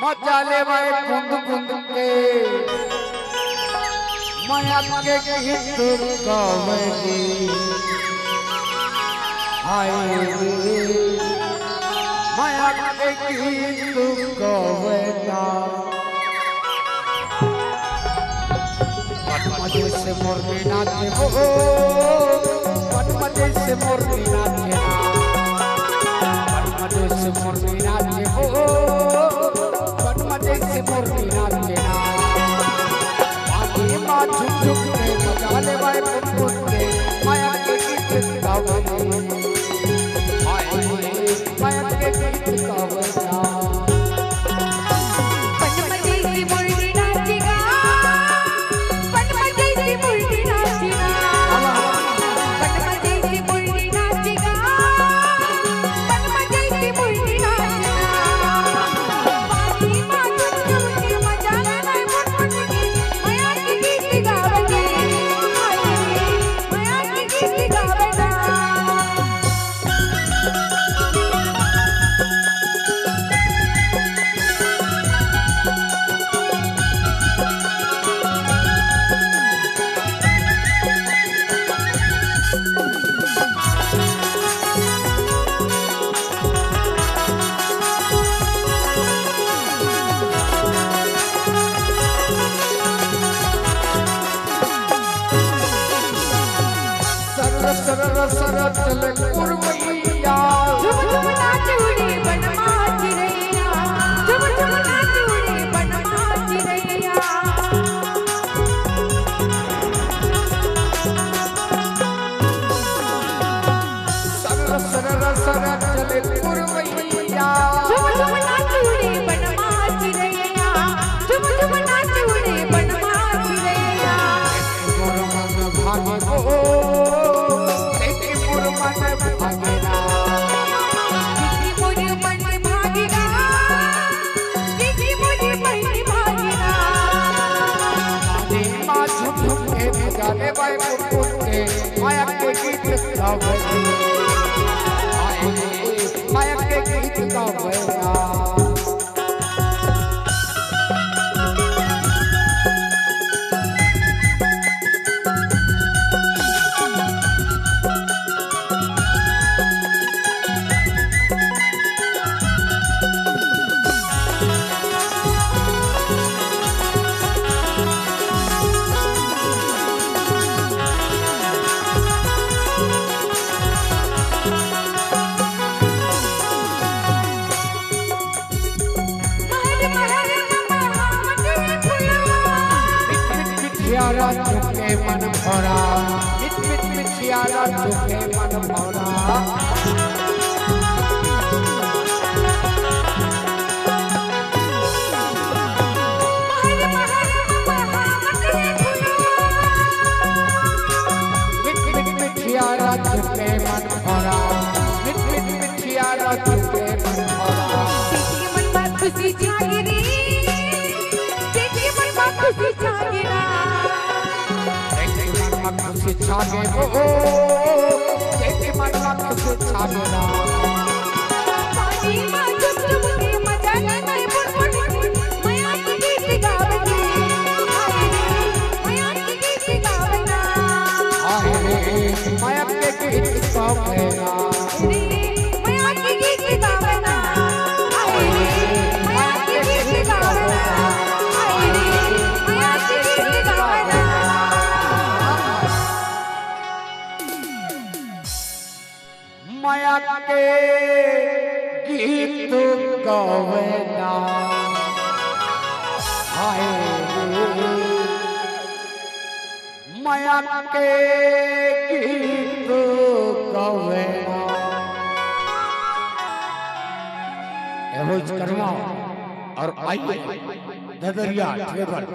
मजा ले भाई कुंद कुंद के माया के गीत गावली हाय माया के गीत गावना मजे से मोरनी नाचे हो मजे से मोरनी नाचे मजे से मोरनी नाचे हो मजे से मोरनी नाचे माँ झुक झुक के मजा ले भाई पुन के माया के गीत गावली माया के गीत गावना सर चले कुरवैया झुम झुम नाचूड़ी बनमाच रैया झुम झुम नाचूड़ी बनमाच रैया सर चले कुरवैया झुम झुम नाचूड़ी बनमाच रैया झुम झुम नाचूड़ी बनमाच रैया मोर मन भागे को माया के गीत गावली माया के गीत गावना मिठियारा चुके मन भरा मिठियारा चुके मन भरा मिठियारा चुके मन भरा मिठियारा चुके मन भरा मन बात खुशी जागरी मन बात खुशी जागरा खुशी छागे हो तेरे मन में खुशी छागेरा पानी मां झुक झुक के मजा ले बुन माया के गीत गावली माया के गीत गावना माया के गीत गावना माया के गीत गावना माया के गीत गावना माया के गीत गावना माया के गीत गावना हाय माया के गीत गावना एवं करवा और आइए ददरिया ट्रेवल